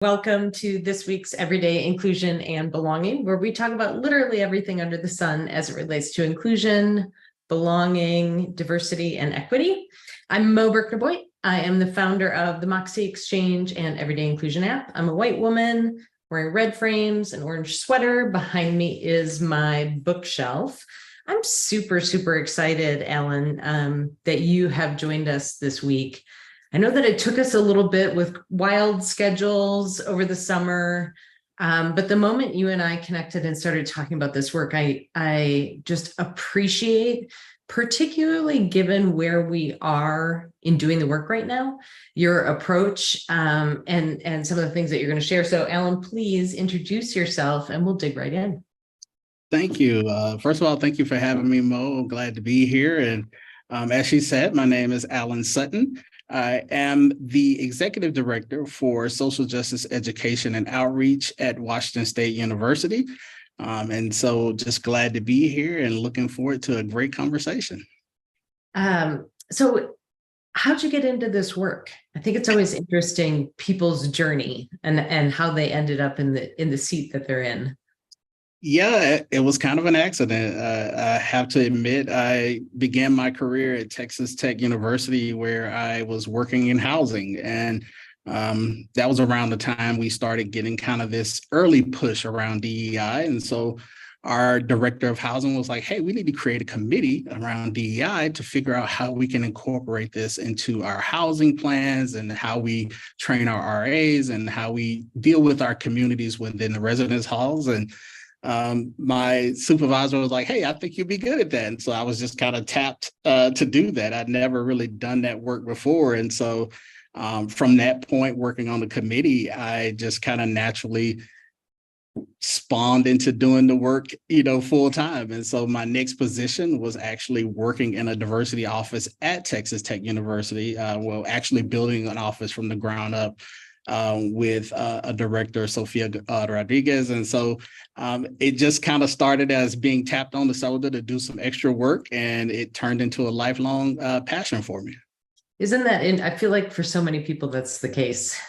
Welcome to this week's Everyday Inclusion and Belonging, where we talk about literally everything under the sun as it relates to inclusion, belonging, diversity, and equity. I'm Mo Birknaboit. I am the founder of the Moxie Exchange and Everyday Inclusion app. I'm a white woman wearing red frames, an orange sweater. Behind me is my bookshelf. I'm super excited, Alan, that you have joined us this week. I know that it took us a little bit with wild schedules over the summer, but the moment you and I connected and started talking about this work, I just appreciate, particularly given where we are in doing the work right now, your approach and some of the things that you're going to share. So, Alan, please introduce yourself, and we'll dig right in. Thank you. First of all, thank you for having me, Mo. I'm glad to be here. And as she said, my name is Alan Sutton. I am the Executive Director for Social Justice Education and Outreach at Washington State University. And so just glad to be here and looking forward to a great conversation. So how'd you get into this work? I think it's always interesting, people's journey and how they ended up in the seat that they're in. Yeah, it was kind of an accident. I have to admit, I began my career at Texas Tech University, where I was working in housing. And that was around the time we started getting kind of this early push around DEI. And so our director of housing was like, hey, we need to create a committee around DEI to figure out how we can incorporate this into our housing plans and how we train our RAs and how we deal with our communities within the residence halls. And my supervisor was like, hey, I think you'd be good at that. And so I was just kind of tapped to do that. I'd never really done that work before. And so from that point, working on the committee, I just kind of naturally spawned into doing the work, full time. And so my next position was actually working in a diversity office at Texas Tech University, actually building an office from the ground up with a director, Sophia Rodriguez. And so it just kind of started as being tapped on the shoulder to do some extra work, and it turned into a lifelong passion for me. Isn't that, and I feel like for so many people, that's the case.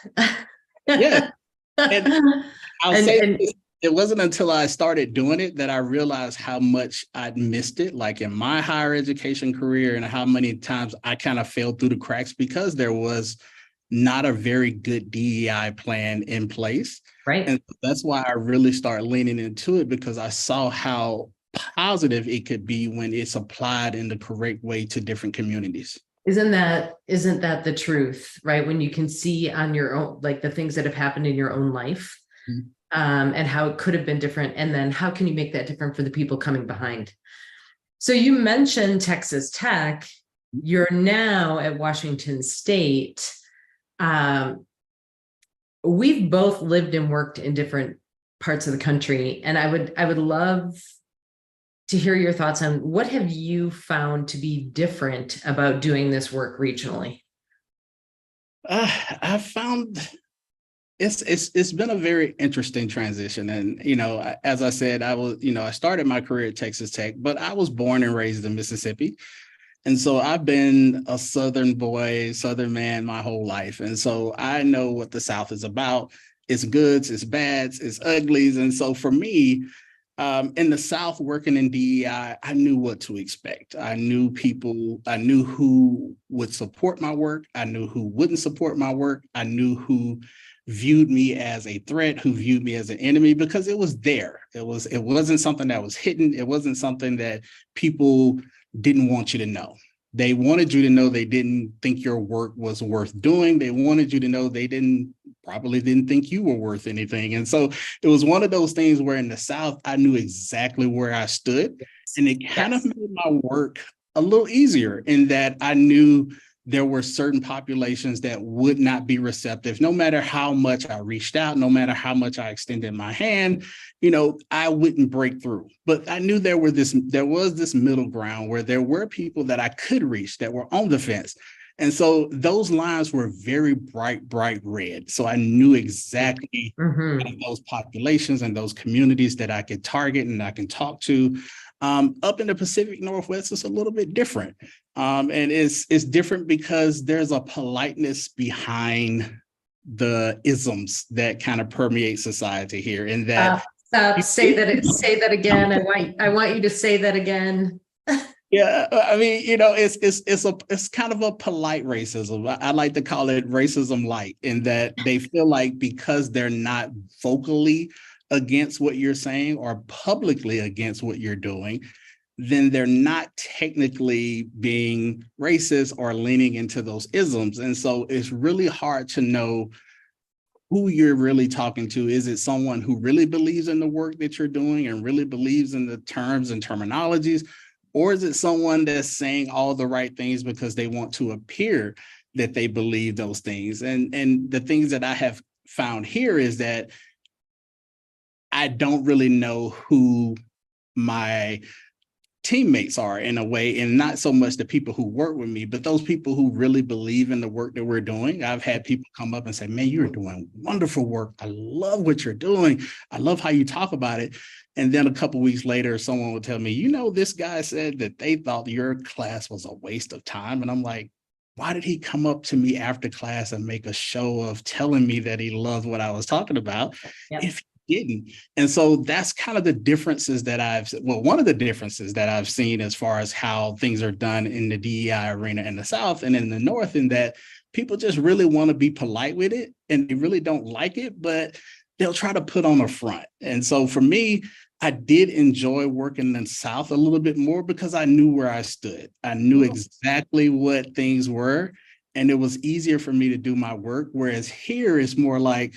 Yeah. And I'll say it wasn't until I started doing it that I realized how much I'd missed it, like in my higher education career, and how many times I kind of fell through the cracks because there was not a very good DEI plan in place. Right. And that's why I really started leaning into it, because I saw how positive it could be when it's applied in the correct way to different communities. Isn't that the truth, right? When you can see on your own, like the things that have happened in your own life, and how it could have been different. And then how can you make that different for the people coming behind? So you mentioned Texas Tech. You're now at Washington State. We've both lived and worked in different parts of the country, and I would love to hear your thoughts on what have you found to be different about doing this work regionally? I found it's been a very interesting transition. And, as I said, I started my career at Texas Tech, but I was born and raised in Mississippi. And so I've been a Southern boy, Southern man my whole life. And so I know what the South is about. It's goods, it's bads, it's uglies. And so for me, in the South, working in DEI, I knew what to expect. I knew people, I knew who would support my work. I knew who wouldn't support my work. I knew who viewed me as a threat, who viewed me as an enemy, because it was there. It wasn't something that was hidden. It wasn't something that people didn't want you to know. They wanted you to know they didn't think your work was worth doing. They wanted you to know they probably didn't think you were worth anything. And so it was one of those things where in the South, I knew exactly where I stood. And it kind of made my work a little easier in that I knew there were certain populations that would not be receptive, no matter how much I reached out, no matter how much I extended my hand, I wouldn't break through. But I knew there was this middle ground where there were people that I could reach that were on the fence. And so those lines were very bright red. So I knew exactly those populations and those communities that I could target and I can talk to. Up in the Pacific Northwest, it's a little bit different. And it's different because there's a politeness behind the isms that kind of permeate society here, in that Stop, say that again. I want you to say that again. yeah, I mean, it's kind of a polite racism. I like to call it racism light, in that they feel like because they're not vocally against what you're saying or publicly against what you're doing, then they're not technically being racist or leaning into those isms. And so it's really hard to know who you're really talking to. Is it someone who really believes in the work that you're doing and really believes in the terms and terminologies? Or is it someone that's saying all the right things because they want to appear that they believe those things? And the things that I have found here is that I don't really know who my teammates are, in a way, and not so much the people who work with me, but those people who really believe in the work that we're doing. I've had people come up and say, man, you're doing wonderful work. I love what you're doing. I love how you talk about it. And then a couple of weeks later, someone will tell me, this guy said that they thought your class was a waste of time. And I'm like, why did he come up to me after class and make a show of telling me that he loved what I was talking about? Yep. If didn't. And so that's kind of the differences that one of the differences that I've seen as far as how things are done in the DEI arena in the South and in the North, in that people just really want to be polite with it and they really don't like it, but they'll try to put on a front. And so for me, I did enjoy working in the South a little bit more because I knew where I stood. I knew exactly what things were, and it was easier for me to do my work. Whereas here it's more like,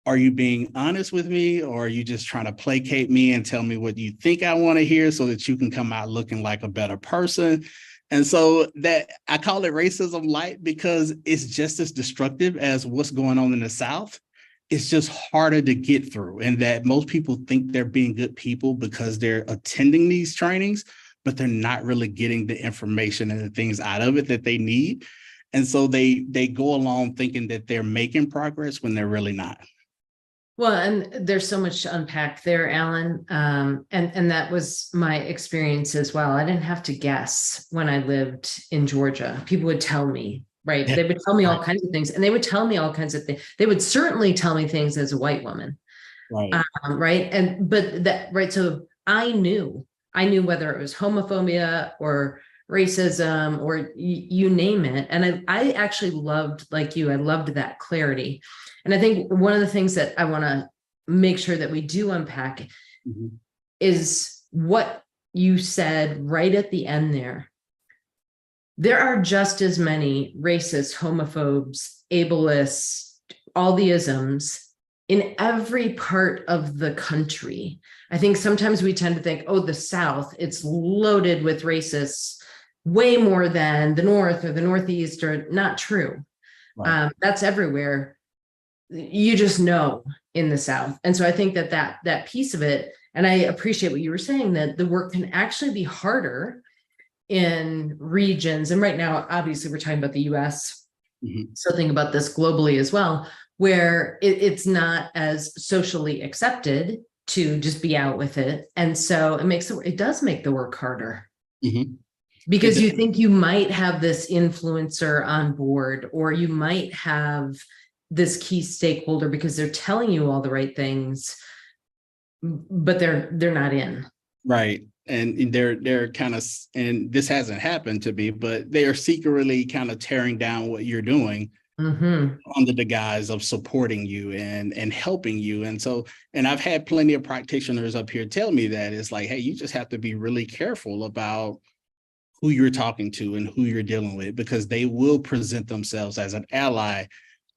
are you being honest with me, or are you just trying to placate me and tell me what you think I want to hear so that you can come out looking like a better person? And so that I call it racism light, because it's just as destructive as what's going on in the South. It's just harder to get through, and that most people think they're being good people because they're attending these trainings, but they're not really getting the information and the things out of it that they need. And so they go along thinking that they're making progress when they're really not. Well, and there's so much to unpack there, Alan. And that was my experience as well. I didn't have to guess when I lived in Georgia. People would tell me, right? They would tell me all kinds of things, and they would tell me all kinds of things. They would certainly tell me things as a white woman. Right. Right. Right. So I knew whether it was homophobia or racism or you name it. And I actually loved, like you, I loved that clarity. And I think one of the things that I want to make sure that we do unpack is what you said right at the end there. There are just as many racists, homophobes, ableists, all the isms in every part of the country. I think sometimes we tend to think, oh, the South, it's loaded with racists, way more than the North or the Northeast, or not true. Right. That's everywhere. You just know in the South. And so I think that piece of it, and I appreciate what you were saying, that the work can actually be harder in regions. And right now, obviously, we're talking about the US. So think about this globally as well, where it's not as socially accepted to just be out with it. And so it does make the work harder. Because you think you might have this influencer on board, or you might have this key stakeholder because they're telling you all the right things, but they're not in. Right. And they're kind of, and this hasn't happened to me, but they are secretly kind of tearing down what you're doing under the guise of supporting you and helping you. And so, and I've had plenty of practitioners up here tell me that it's like, hey, you just have to be really careful about who you're talking to and who you're dealing with, because they will present themselves as an ally,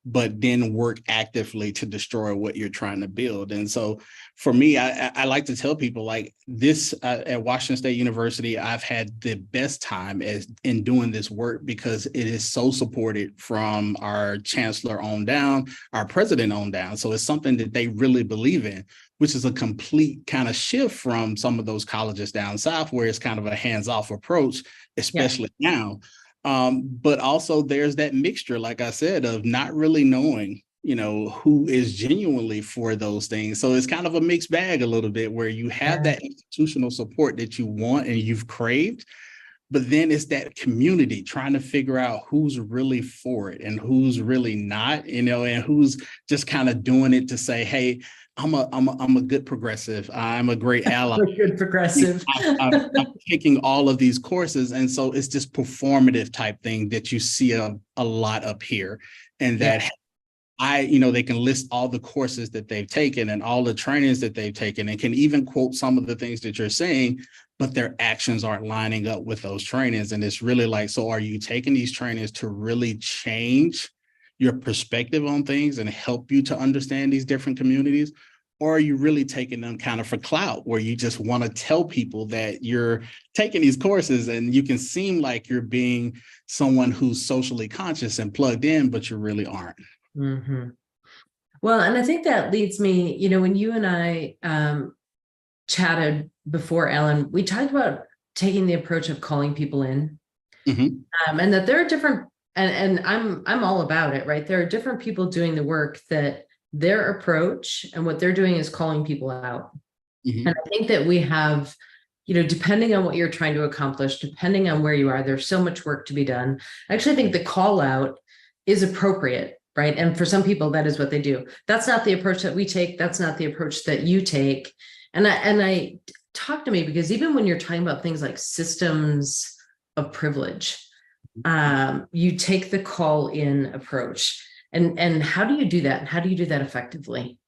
but then work actively to destroy what you're trying to build. And so for me, I like to tell people like this, at Washington State University, I've had the best time in doing this work because it is so supported from our chancellor on down, our president on down. So it's something that they really believe in, which is a complete kind of shift from some of those colleges down south where it's kind of a hands-off approach, especially now. But also there's that mixture, like I said, of not really knowing, who is genuinely for those things. So it's kind of a mixed bag a little bit, where you have that institutional support that you want and you've craved, But then it's that community trying to figure out who's really for it and who's really not, and who's just kind of doing it to say, hey, I'm a good progressive. I'm a great ally. Good progressive. I'm taking all of these courses. And so it's this performative type thing that you see a lot up here. And that they can list all the courses that they've taken and all the trainings that they've taken and can even quote some of the things that you're saying, but their actions aren't lining up with those trainings. And it's really like, so are you taking these trainings to really change your perspective on things and help you to understand these different communities? Or are you really taking them kind of for clout, where you just want to tell people that you're taking these courses and you can seem like you're being someone who's socially conscious and plugged in, but you really aren't? Mm-hmm. Well, and I think that leads me, when you and I chatted before, Ellen, we talked about taking the approach of calling people in, and that there are different, and I'm all about it, right? There are different people doing the work that their approach and what they're doing is calling people out. And I think that we have, depending on what you're trying to accomplish, depending on where you are, there's so much work to be done. I actually think the call out is appropriate, right? And for some people, that is what they do. That's not the approach that we take. That's not the approach that you take. And I talk to me, because even when you're talking about things like systems of privilege, you take the call in approach. And how do you do that? And how do you do that effectively?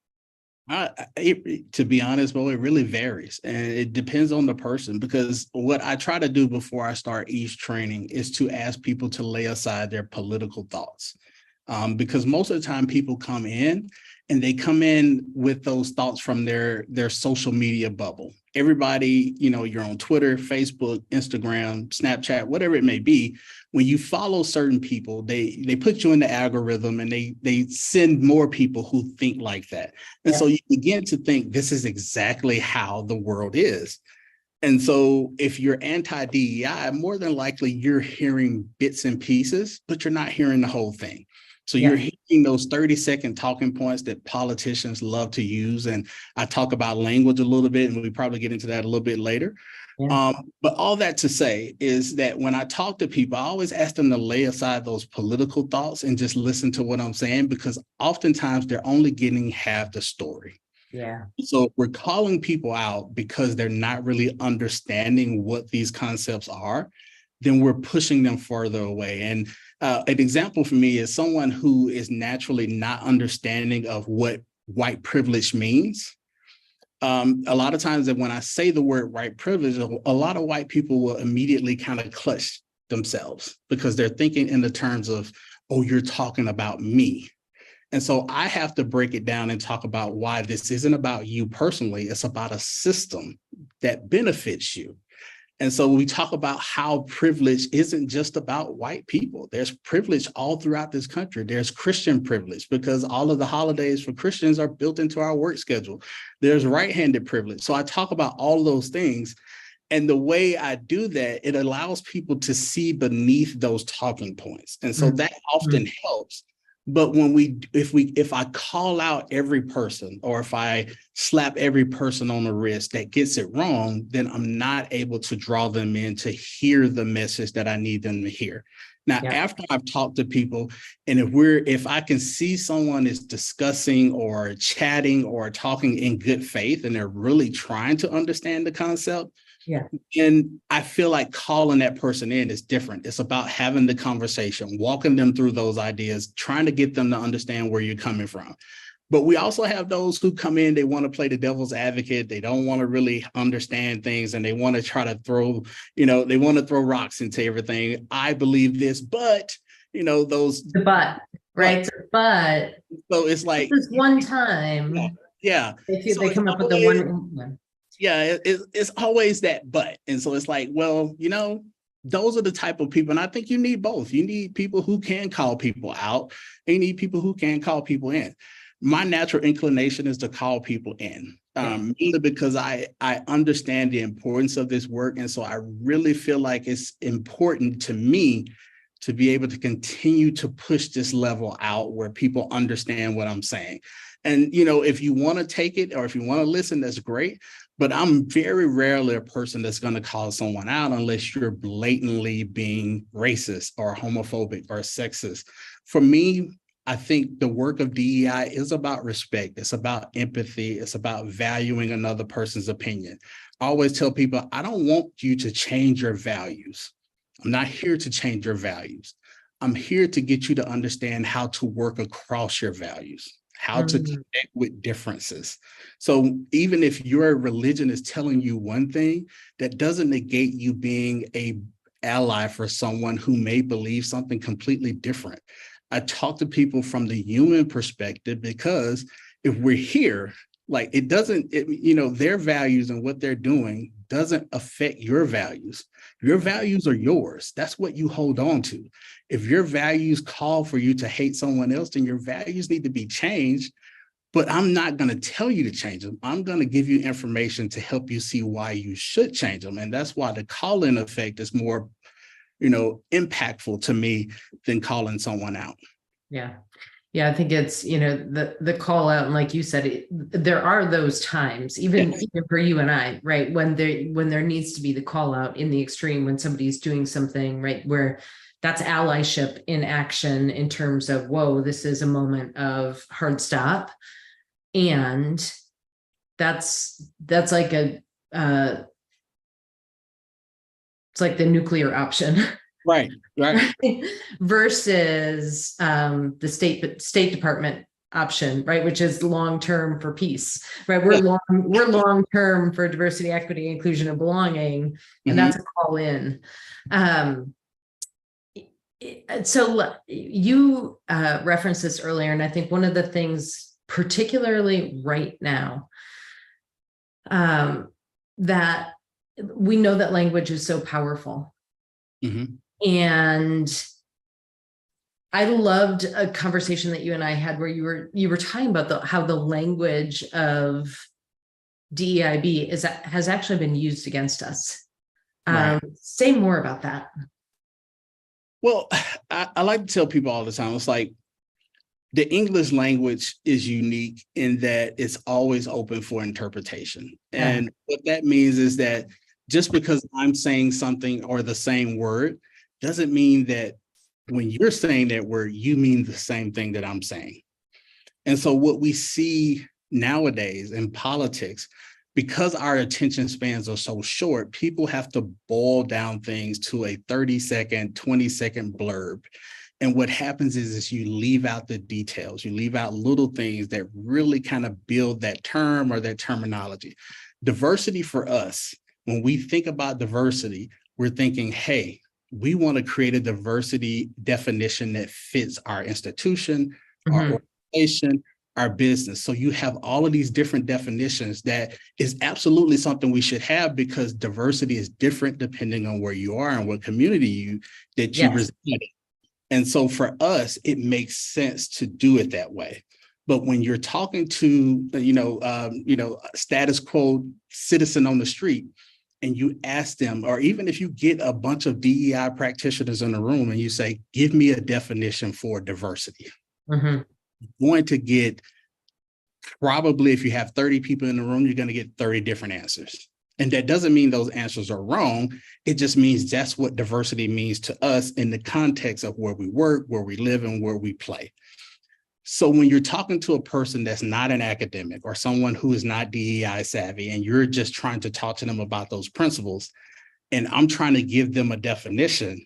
To be honest, well, it really varies, and it depends on the person, because what I try to do before I start each training is to ask people to lay aside their political thoughts. Because most of the time people come in and they come in with those thoughts from their social media bubble. Everybody, you're on Twitter, Facebook, Instagram, Snapchat, whatever it may be. When you follow certain people, they put you in the algorithm and they send more people who think like that. And so you begin to think this is exactly how the world is. And so if you're anti-DEI, more than likely you're hearing bits and pieces, but you're not hearing the whole thing. So you're hearing those 30-second talking points that politicians love to use. And I talk about language a little bit, and we probably get into that a little bit later. But all that to say is that when I talk to people, I always ask them to lay aside those political thoughts and just listen to what I'm saying, because oftentimes they're only getting half the story. So we're calling people out because they're not really understanding what these concepts are, then we're pushing them further away. And an example for me is someone who is naturally not understanding of what white privilege means. A lot of times that when I say the word white privilege, a lot of white people will immediately kind of clutch themselves, because they're thinking in the terms of, oh, you're talking about me. And so I have to break it down and talk about why this isn't about you personally. It's about a system that benefits you. And so we talk about how privilege isn't just about white people. There's privilege all throughout this country. There's Christian privilege, because all of the holidays for Christians are built into our work schedule. There's right-handed privilege. So I talk about all of those things. And the way I do that, it allows people to see beneath those talking points. And so that often helps. But if I call out every person, or if I slap every person on the wrist that gets it wrong, then I'm not able to draw them in to hear the message that I need them to hear. Now, after I've talked to people, and if I can see someone is discussing or chatting or talking in good faith, and they're really trying to understand the concept, and I feel like calling that person in is different. It's about having the conversation, walking them through those ideas, trying to get them to understand where you're coming from. But we also have those who come in, they want to play the devil's advocate. They don't want to really understand things, and they want to try to throw rocks into everything. I believe this, but the but, right? But so it's like this one time. They come up with the one. It's always that but. And so it's like, well, those are the type of people. And I think you need both. You need people who can call people out, and you need people who can call people in. My natural inclination is to call people in, mainly because I understand the importance of this work. And so I really feel like it's important to me to be able to continue to push this level out where people understand what I'm saying. And, you know, if you want to take it or if you want to listen, that's great. But I'm very rarely a person that's going to call someone out unless you're blatantly being racist or homophobic or sexist. For me, I think the work of DEI is about respect. It's about empathy. It's about valuing another person's opinion. I always tell people, I don't want you to change your values. I'm not here to change your values. I'm here to get you to understand how to work across your values, how to connect with differences. So even if your religion is telling you one thing, that doesn't negate you being a ally for someone who may believe something completely different. I talk to people from the human perspective, because if we're here, like their values and what they're doing doesn't affect your values. Your values are yours. That's what you hold on to. If your values call for you to hate someone else, then your values need to be changed. But I'm not going to tell you to change them. I'm going to give you information to help you see why you should change them. And that's why the call-in effect is more, impactful to me than calling someone out. Yeah. Yeah, I think it's, the call out, and like you said, there are those times, even for you and I, right, when there needs to be the call out in the extreme, when somebody's doing something, right, where that's allyship in action in terms of, whoa, this is a moment of hard stop. And that's like it's like the nuclear option. Right. Versus the State Department option, right, which is long-term for peace, right? We're long-term for diversity, equity, inclusion, and belonging, and that's a call in. So you referenced this earlier, and I think one of the things, particularly right now, that we know that language is so powerful. And I loved a conversation that you and I had where you were talking about how the language of DEIB has actually been used against us. Right. Say more about that. Well, I like to tell people all the time, it's like the English language is unique in that it's always open for interpretation. And what that means is that just because I'm saying something or the same word doesn't mean that when you're saying that word, you mean the same thing that I'm saying. And so what we see nowadays in politics, because our attention spans are so short, people have to boil down things to a 30-second, 20-second blurb. And what happens is you leave out the details, you leave out little things that really kind of build that term or that terminology. Diversity for us, when we think about diversity, we're thinking, hey, we want to create a diversity definition that fits our institution, our organization, our business. So you have all of these different definitions that is absolutely something we should have, because diversity is different depending on where you are and what community you reside in. And so for us, it makes sense to do it that way. But when you're talking to, status quo citizen on the street, and you ask them, or even if you get a bunch of DEI practitioners in the room and you say, give me a definition for diversity, you're going to get, probably if you have 30 people in the room, you're going to get 30 different answers. And that doesn't mean those answers are wrong. It just means that's what diversity means to us in the context of where we work, where we live, and where we play. So when you're talking to a person that's not an academic or someone who is not DEI savvy, and you're just trying to talk to them about those principles, and I'm trying to give them a definition,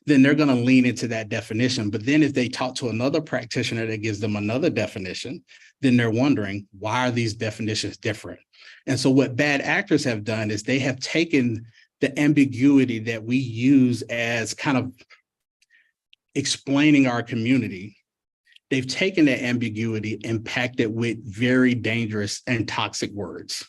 then they're going to lean into that definition. But then if they talk to another practitioner that gives them another definition, then they're wondering, why are these definitions different? And so what bad actors have done is they have taken the ambiguity that we use as kind of explaining our community. They've taken that ambiguity and packed it with very dangerous and toxic words.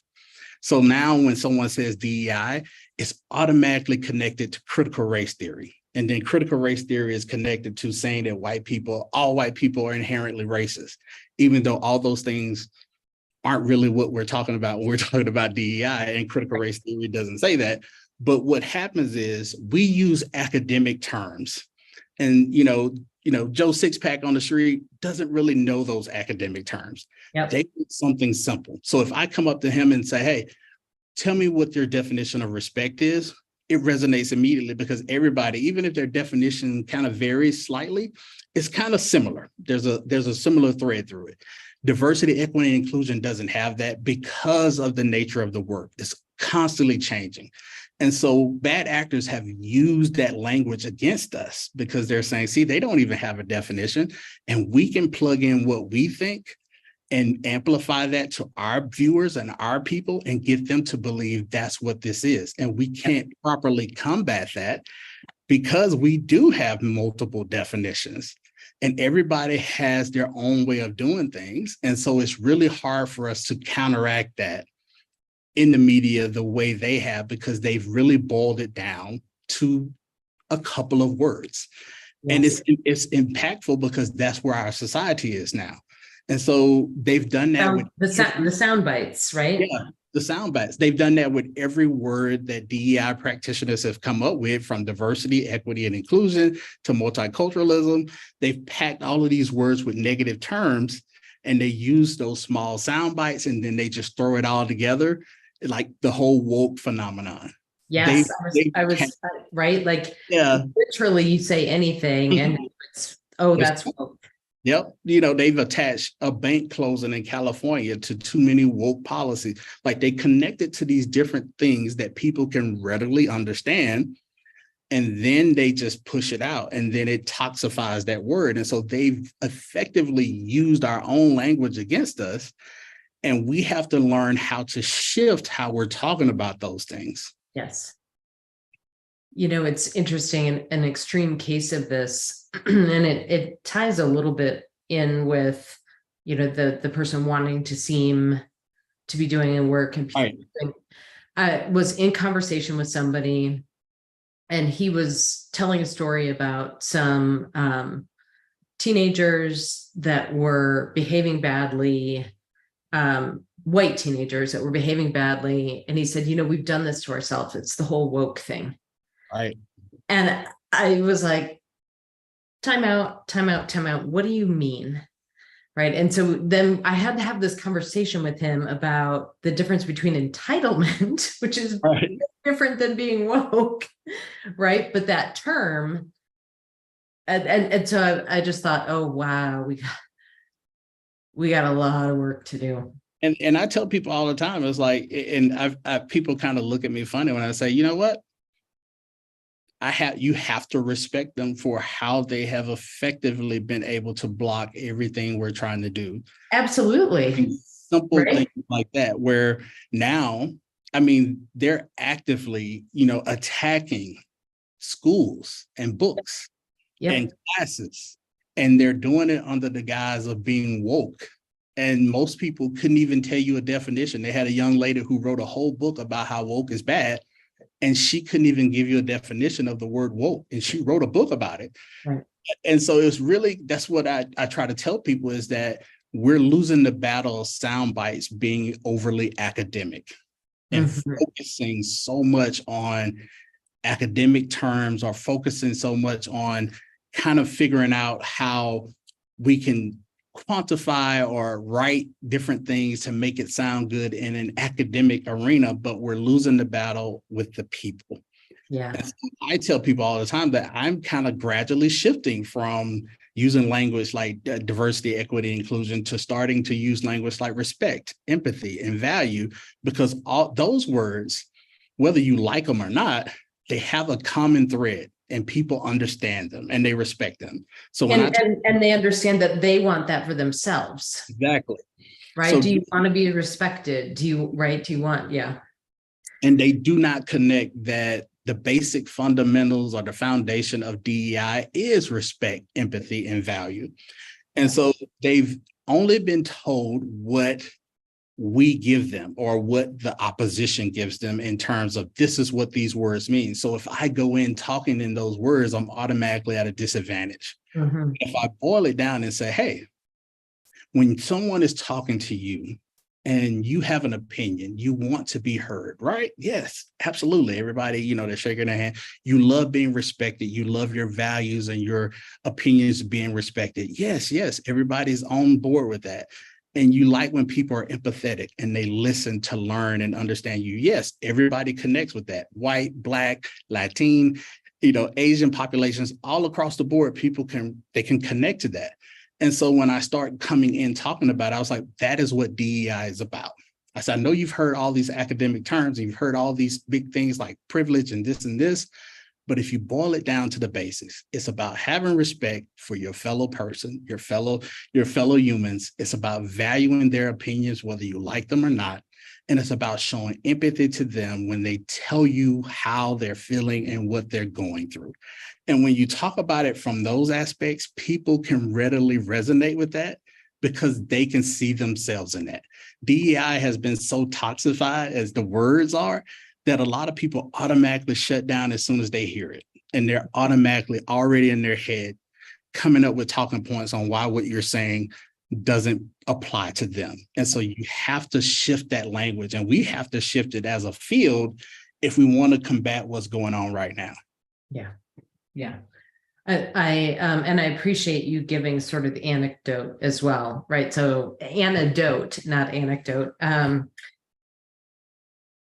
So now when someone says DEI, it's automatically connected to critical race theory. And then critical race theory is connected to saying that all white people are inherently racist, even though all those things aren't really what we're talking about when we're talking about DEI, and critical race theory doesn't say that. But what happens is we use academic terms. And, Joe Sixpack on the street doesn't really know those academic terms. Yep. They want something simple. So if I come up to him and say, hey, tell me what your definition of respect is, it resonates immediately because everybody, even if their definition kind of varies slightly, it's kind of similar. There's a similar thread through it. Diversity, equity, and inclusion doesn't have that because of the nature of the work. It's constantly changing. And so bad actors have used that language against us because they're saying, see, they don't even have a definition, and we can plug in what we think and amplify that to our viewers and our people and get them to believe that's what this is. And we can't properly combat that because we do have multiple definitions and everybody has their own way of doing things. And so it's really hard for us to counteract that in the media the way they have, because they've really boiled it down to a couple of words. Yes. And it's impactful because that's where our society is now. And so they've done that with the sound bites, right? Yeah, the sound bites. They've done that with every word that DEI practitioners have come up with, from diversity, equity, and inclusion to multiculturalism. They've packed all of these words with negative terms, and they use those small sound bites, and then they just throw it all together, like the whole woke phenomenon. Yes, I was right. Like, yeah, literally, you say anything, and it's, that's woke. Yep. They've attached a bank closing in California to too many woke policies. Like, they connect it to these different things that people can readily understand. And then they just push it out, and then it toxifies that word. And so they've effectively used our own language against us. And we have to learn how to shift how we're talking about those things. Yes. It's interesting, an extreme case of this, and it ties a little bit in with, the person wanting to seem to be doing a work. And right. I was in conversation with somebody, and he was telling a story about some teenagers that were behaving badly, white teenagers that were behaving badly. And he said, we've done this to ourselves. It's the whole woke thing. Right. And I was like, time out. What do you mean? Right. And so then I had to have this conversation with him about the difference between entitlement, which is right. different than being woke. Right. But that term, and so I just thought, oh, wow, we got a lot of work to do. And I tell people all the time, it's like, and people kind of look at me funny when I say, you know what? You have to respect them for how they have effectively been able to block everything we're trying to do. Absolutely. Simple right? things like that, where now, they're actively, attacking schools and books and classes, and they're doing it under the guise of being woke. And most people couldn't even tell you a definition. They had a young lady who wrote a whole book about how woke is bad, and she couldn't even give you a definition of the word woke, and she wrote a book about it. Right. And so it's really, that's what I try to tell people, is that we're losing the battle of sound bites being overly academic and focusing so much on academic terms, or focusing so much on kind of figuring out how we can quantify or write different things to make it sound good in an academic arena, but we're losing the battle with the people. Yeah. So I tell people all the time that I'm kind of gradually shifting from using language like diversity, equity, inclusion to starting to use language like respect, empathy, and value, because all those words, whether you like them or not, they have a common thread. And people understand them and they respect them. So and they understand that they want that for themselves. Exactly. Right. So, do you want to be respected? Do you want? Yeah. And they do not connect that the basic fundamentals or the foundation of DEI is respect, empathy, and value. And so they've only been told what we give them, or what the opposition gives them, in terms of this is what these words mean. So if I go in talking in those words, I'm automatically at a disadvantage. If I boil it down and say, hey, when someone is talking to you and you have an opinion, you want to be heard, right? Yes, absolutely. Everybody, they're shaking their hand. You love being respected. You love your values and your opinions being respected. Yes, yes, everybody's on board with that. And you like when people are empathetic and they listen to learn and understand you. Yes, everybody connects with that. White, Black, Latin, Asian populations all across the board, they can connect to that. And so when I start coming in talking about it, I was like, that is what DEI is about. I said, I know you've heard all these academic terms, and you've heard all these big things like privilege and this, but if you boil it down to the basics, it's about having respect for your fellow person, your fellow humans. It's about valuing their opinions, whether you like them or not. And it's about showing empathy to them when they tell you how they're feeling and what they're going through. And when you talk about it from those aspects, people can readily resonate with that because they can see themselves in that. DEI has been so toxified as the words are that a lot of people automatically shut down as soon as they hear it. And they're automatically already in their head coming up with talking points on why what you're saying doesn't apply to them. And so you have to shift that language, and we have to shift it as a field if we want to combat what's going on right now. Yeah. Yeah. And I appreciate you giving sort of the anecdote as well, right? So anecdote, not anecdote.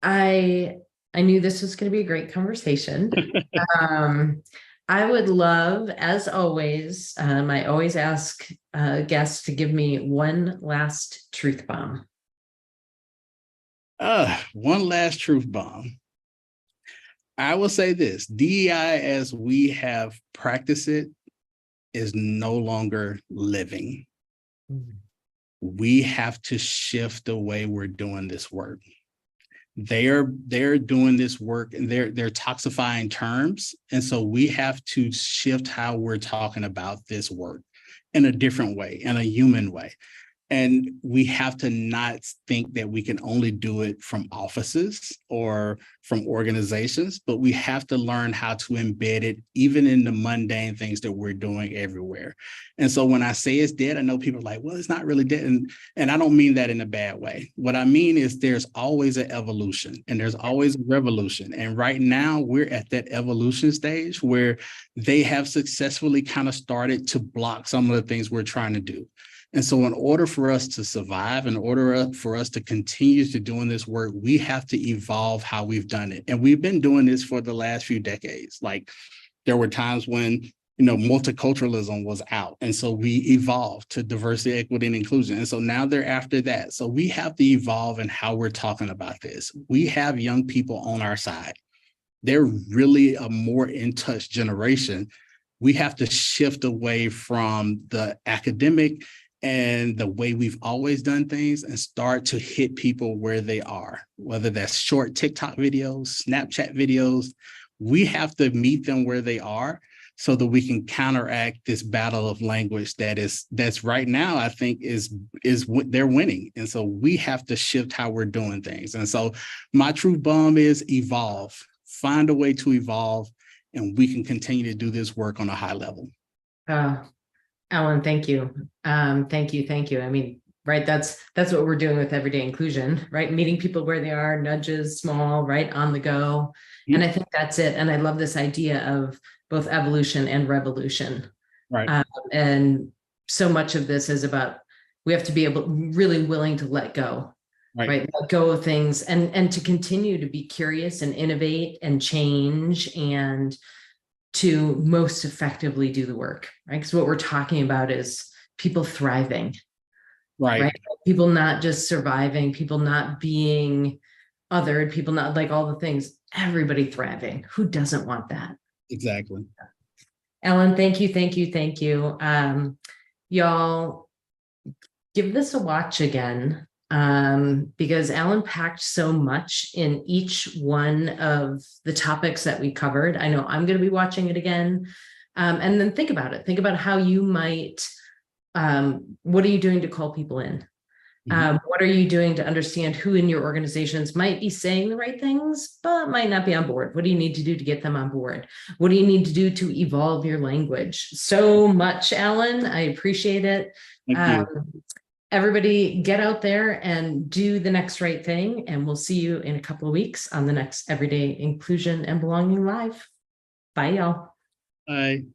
I knew this was going to be a great conversation. I would love, as always, I always ask guests to give me one last truth bomb. One last truth bomb. I will say this: DEI, as we have practiced it, is no longer living. Mm-hmm. We have to shift the way we're doing this work. They're doing this work and they're toxifying terms. And so we have to shift how we're talking about this work in a different way, in a human way. And we have to not think that we can only do it from offices or from organizations, but we have to learn how to embed it even in the mundane things that we're doing everywhere. And so when I say it's dead, I know people are like, well, it's not really dead. And I don't mean that in a bad way. What I mean is there's always an evolution and there's always a revolution. And right now we're at that evolution stage where they have successfully kind of started to block some of the things we're trying to do. And so in order for us to survive, in order for us to continue to doing this work, we have to evolve how we've done it. And we've been doing this for the last few decades. Like there were times when, multiculturalism was out. And so we evolved to diversity, equity, and inclusion. And so now they're after that. So we have to evolve in how we're talking about this. We have young people on our side. They're really a more in touch generation. We have to shift away from the academic and the way we've always done things and start to hit people where they are, whether that's short TikTok videos, Snapchat videos. We have to meet them where they are so that we can counteract this battle of language that's right now, I think is they're winning. And so we have to shift how we're doing things. And so my truth bomb is evolve, find a way to evolve, and we can continue to do this work on a high level. Alan, thank you. Thank you. I mean, right. That's what we're doing with everyday inclusion, right? Meeting people where they are, nudges, small, right, on the go. Mm-hmm. And I think that's it. And I love this idea of both evolution and revolution. Right. And so much of this is about, we have to be really willing to let go, right? Let go of things and to continue to be curious and innovate and change and to most effectively do the work, right? Because what we're talking about is people thriving, right? People not just surviving, people not being othered, people not like all the things, everybody thriving. Who doesn't want that? Exactly. Alan, thank you. Y'all give this a watch again. Because Alan packed so much in each one of the topics that we covered. I know I'm going to be watching it again. And then think about it. Think about how you might, what are you doing to call people in? What are you doing to understand who in your organizations might be saying the right things, but might not be on board? What do you need to do to get them on board? What do you need to do to evolve your language? So much, Alan. I appreciate it. Thank you. Everybody get out there and do the next right thing. And we'll see you in a couple of weeks on the next Everyday Inclusion and Belonging Live. Bye, y'all. Bye.